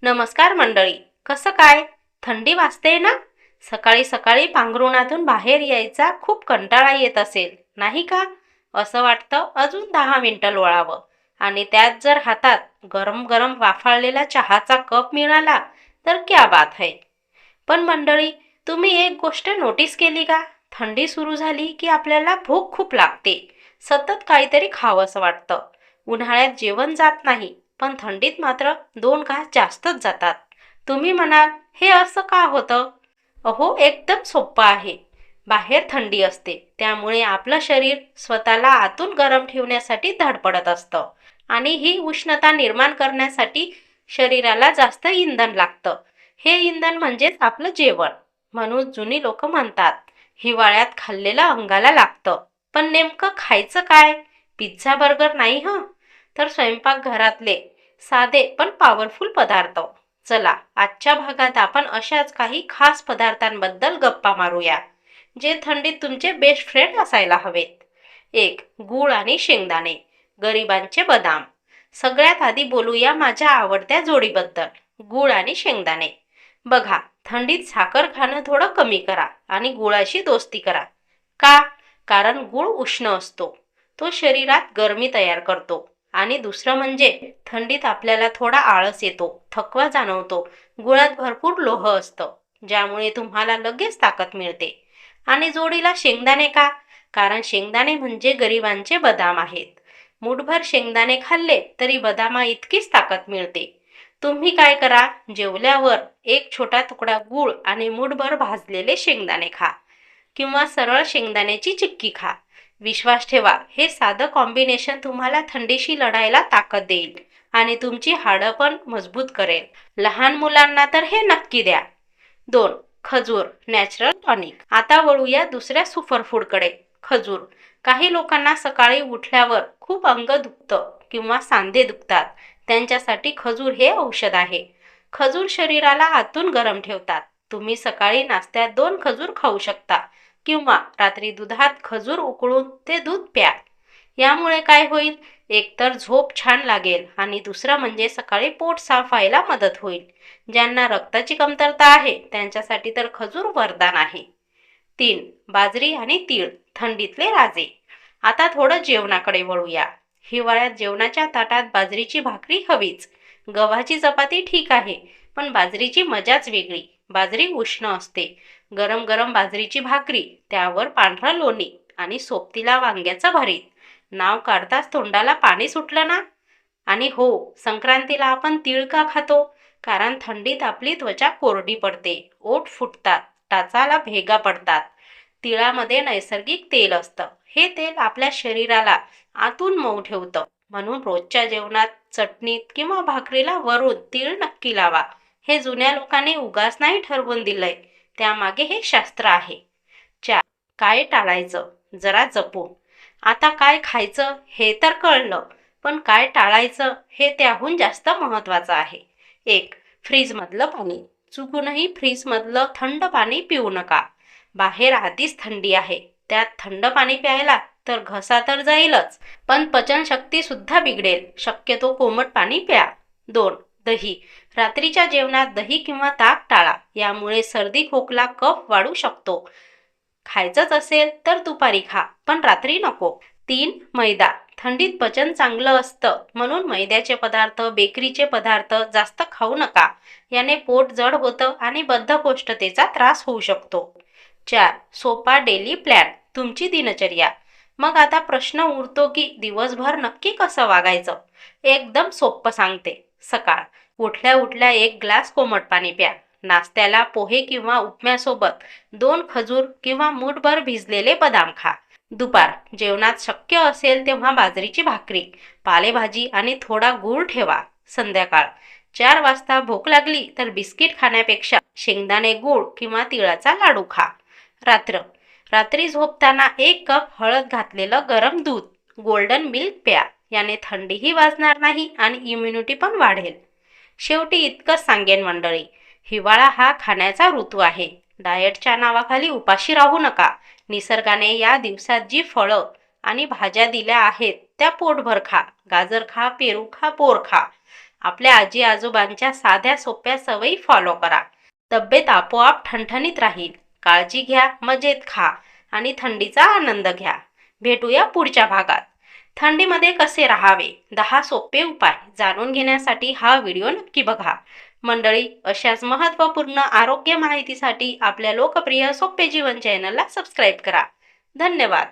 नमस्कार मंडळी. कसं काय? थंडी वाजते ना? सकाळी सकाळी पांघरुणातून बाहेर यायचा खूप कंटाळा येत असेल, नाही का? असं वाटतं अजून 10 मिनिटं लोळावं. आणि त्यात जर हातात गरम गरम वाफाळलेला चहाचा कप मिळाला तर क्या बात है. पण मंडळी, तुम्ही एक गोष्ट नोटीस केली का? थंडी सुरू झाली की आपल्याला भूक खूप लागते. सतत काहीतरी खावंसं वाटतं. उन्हाळ्यात जेवण जात नाही, पण थंडीत मात्र 2 घास जास्तच जातात. तुम्ही म्हणाल, हे असं का होतं? अहो, एकदम सोपं आहे. बाहेर थंडी असते, त्यामुळे आपलं शरीर स्वतःला आतून गरम ठेवण्यासाठी धडपडत असतं. आणि ही उष्णता निर्माण करण्यासाठी शरीराला जास्त इंधन लागतं. हे इंधन म्हणजेच आपलं जेवण. म्हणून जुनी लोक म्हणतात, हिवाळ्यात खाल्लेलं अंगाला लागतं. पण नेमकं खायचं काय? पिझ्झा बर्गर नाही हं, तर स्वयंपाकघरातले साधे पण पॉवरफुल पदार्थ. चला, आजच्या भागात आपण अशाच काही खास पदार्थांबद्दल गप्पा मारूया, जे थंडीत तुमचे बेस्ट फ्रेंड असायला हवेत. 1. गूळ आणि शेंगदाणे, गरिबांचे बदाम. सगळ्यात आधी बोलूया माझ्या आवडत्या जोडीबद्दल, गूळ आणि शेंगदाणे. बघा, थंडीत साखर खाणं थोडं कमी करा आणि गुळाशी दोस्ती करा. का? कारण गूळ उष्ण असतो, तो शरीरात गरमी तयार करतो. आणि दुसरं म्हणजे थंडीत आपल्याला थोडा आळस येतो, थकवा जाणवतो. गुळात भरपूर लोह असतं, ज्यामुळे तुम्हाला लगेच ताकद मिळते. आणि जोडीला शेंगदाणे का? कारण शेंगदाणे म्हणजे गरिबांचे बदाम आहेत. मूठभर शेंगदाणे खाल्ले तरी बदामा इतकीच ताकद मिळते. तुम्ही काय करा, जेवल्यावर एक छोटा तुकडा गूळ आणि मूठभर भाजलेले शेंगदाणे खा, किंवा सरळ शेंगदाण्याची चिक्की खा. विश्वास ठेवा, हे साधं कॉम्बिनेशन तुम्हाला थंडीशी लढायला ताकद देईल आणि तुमची हाडं पण मजबूत करेल. लहान मुलांना तर हे नक्की द्या. 2. खजूर, नॅचरल टॉनिक. आता वळूया दुसऱ्या सुपरफूडकडे, खजूर. काही लोकांना सकाळी उठल्यावर खूप अंग दुखतं किंवा सांधे दुखतात. त्यांच्यासाठी खजूर हे औषध आहे. खजूर शरीराला आतून गरम ठेवतात. तुम्ही सकाळी नाश्त्यात 2 खजूर खाऊ शकता, किंवा रात्री दुधात खजूर उकळून ते दूध प्या. यामुळे काय होईल? एकतर झोप छान लागेल आणि दुसरं म्हणजे सकाळी पोट साफ व्हायला मदत होईल. ज्यांना रक्ताची कमतरता आहे त्यांच्यासाठी तर खजूर वरदान आहे. 3. बाजरी आणि तीळ, थंडीतले राजे. आता थोडं जेवणाकडे वळूया. हिवाळ्यात जेवणाच्या ताटात बाजरीची भाकरी हवीच. गव्हाची चपाती ठीक आहे, पण बाजरीची मजाच वेगळी. बाजरी उष्ण असते. गरम गरम बाजरीची भाकरी, त्यावर पांढरं लोणी आणि सोबतीला वांग्याचं भरीत. नाव काढताच तोंडाला पाणी सुटलं ना? आणि हो, संक्रांतीला आपण तीळ का खातो? कारण थंडीत आपली त्वचा कोरडी पडते, ओठ फुटतात, टाचाला भेगा पडतात. तिळामध्ये नैसर्गिक तेल असतं. हे तेल आपल्या शरीराला आतून मऊ ठेवतं. म्हणून रोजच्या जेवणात, चटणीत किंवा भाकरीला वरून तीळ नक्की लावा. हे जुन्या लोकांनी उगाच नाही ठरवून दिलंय, त्यामागे हे शास्त्र आहे. 4. काय टाळायचं? जरा जपून. आता काय खायचं हे तर कळलं, पण काय टाळायचं हे त्याहून जास्त महत्त्वाचं आहे. 1. फ्रीजमधलं पाणी. चुकूनही फ्रीजमधलं थंड पाणी पिऊ नका. बाहेर आधीच थंडी आहे, त्यात थंड पाणी प्यायला तर घसा तर जाईलच, पण पचनशक्ती सुद्धा बिघडेल. शक्यतो कोमट पाणी प्या. 2. दही. रात्रीच्या जेवणात दही किंवा ताक टाळा. यामुळे सर्दी, खोकला, कफ वाढू शकतो. खायचंच असेल तर दुपारी खा, पण रात्री नको. 3. मैदा. थंडीत पचन चांगलं असतं, म्हणून मैद्याचे पदार्थ, बेकरीचे पदार्थ जास्त खाऊ नका. याने पोट जड होतं आणि बद्धकोष्ठतेचा त्रास होऊ शकतो. 4. सोपा डेली प्लॅन, तुमची दिनचर्या. मग आता प्रश्न उरतो की दिवसभर नक्की कसं वागायचं? एकदम सोपं सांगते. सकाळ. उठल्या उठल्या 1 ग्लास कोमट पाणी प्या. नाश्त्याला पोहे किंवा उपम्यासोबत 2 खजूर किंवा मूठभर भिजलेले बदाम खा. दुपार. जेवणात शक्य असेल तेव्हा बाजरीची भाकरी, पालेभाजी आणि थोडा गूळ ठेवा. संध्याकाळ. 4 वाजता भूक लागली तर बिस्किट खाण्यापेक्षा शेंगदाणे गूळ किंवा तिळाचा लाडू खा. रात्र. रात्री झोपताना 1 कप हळद घातलेलं गरम दूध, गोल्डन मिल्क प्या. याने थंडीही वाजणार नाही आणि इम्युनिटी पण वाढेल. शेवटी इतकंच सांगेन मंडळी, हिवाळा हा खाण्याचा ऋतू आहे. डाएटच्या नावाखाली उपाशी राहू नका. निसर्गाने या दिवसात जी फळं आणि भाज्या दिल्या आहेत त्या पोटभर खा. गाजर खा, पेरू खा, बोर खा. आपल्या आजी आजोबांच्या साध्या सोप्या सवयी फॉलो करा. तब्येत आपोआप ठणठणीत राहील. काळजी घ्या, मजेत खा आणि थंडीचा आनंद घ्या. भेटूया पुढच्या भागात. थंडीमध्ये कसे राहावे 10 सोपे उपाय जाणून घेण्यासाठी हा व्हिडिओ नक्की बघा. मंडळी, अशाच महत्त्वपूर्ण आरोग्य माहितीसाठी आपल्या लोकप्रिय सोपे जीवन चॅनलला सबस्क्राईब करा. धन्यवाद.